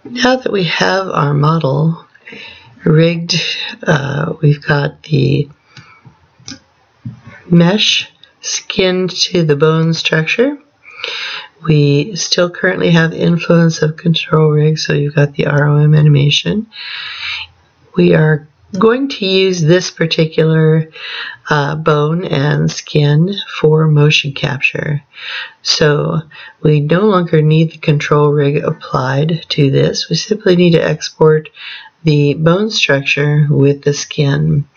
Now that we have our model rigged, we've got the mesh skinned to the bone structure. We still currently have influence of control rig, so you've got the ROM animation. We are going to use this particular bone and skin for motion capture. So we no longer need the control rig applied to this. We simply need to export the bone structure with the skin.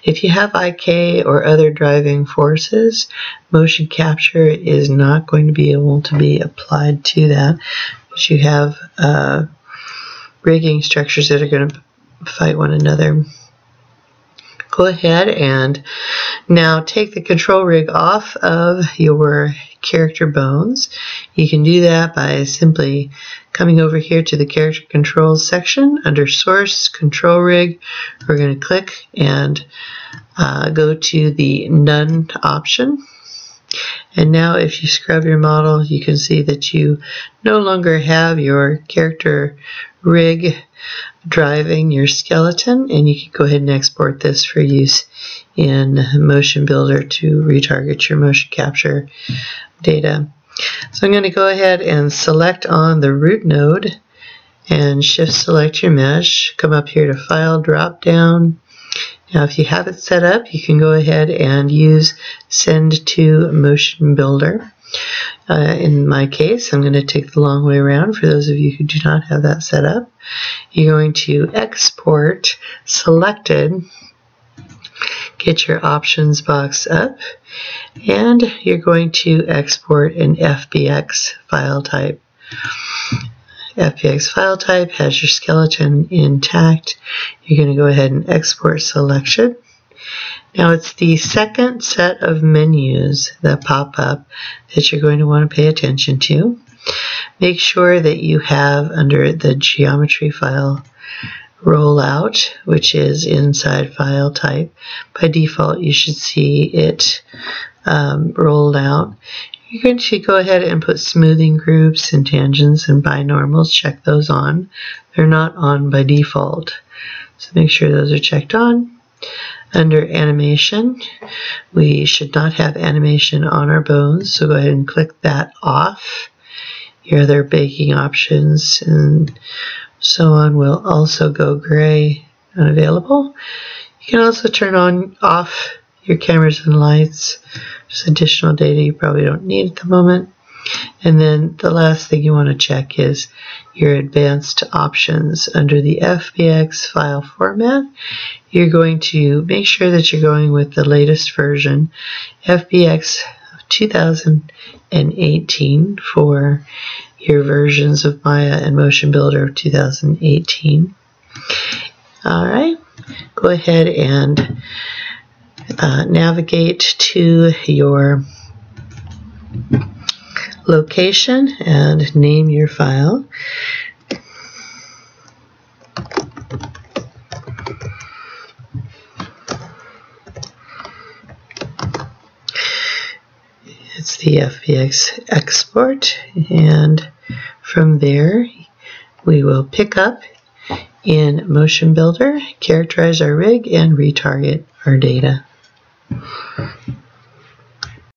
If you have IK or other driving forces, motion capture is not going to be able to be applied to that, because you have rigging structures that are going to fight one another. Go ahead and now take the control rig off of your character bones. You can do that by simply coming over here to the character controls section under source control rig. We're going to click and go to the none option. And now if you scrub your model, you can see that you no longer have your character rig driving your skeleton, and you can go ahead and export this for use in Motion Builder to retarget your motion capture data. So I'm going to go ahead and select on the root node and shift select your mesh. Come up here to File, drop down. Now if you have it set up, you can go ahead and use Send to Motion Builder. In my case, I'm going to take the long way around for those of you who do not have that set up. You're going to export selected, get your options box up, and you're going to export an FBX file type. FBX file type has your skeleton intact. You're going to go ahead and export selection. Now it's the second set of menus that pop up that you're going to want to pay attention to. Make sure that you have under the geometry file rollout, which is inside file type. By default, you should see it rolled out. You're going to go ahead and put smoothing groups and tangents and binormals. Check those on. They're not on by default, so make sure those are checked on. Under animation, we should not have animation on our bones, so go ahead and click that off. Your other baking options and so on will also go gray, unavailable. You can also turn on off your cameras and lights. Just additional data you probably don't need at the moment. And then the last thing you want to check is your advanced options. Under the FBX file format, you're going to make sure that you're going with the latest version, FBX 2018 for your versions of Maya and Motion Builder of 2018. Alright, go ahead and navigate to your location and name your file. It's the FBX export, and from there we will pick up in Motion Builder, characterize our rig, and retarget our data.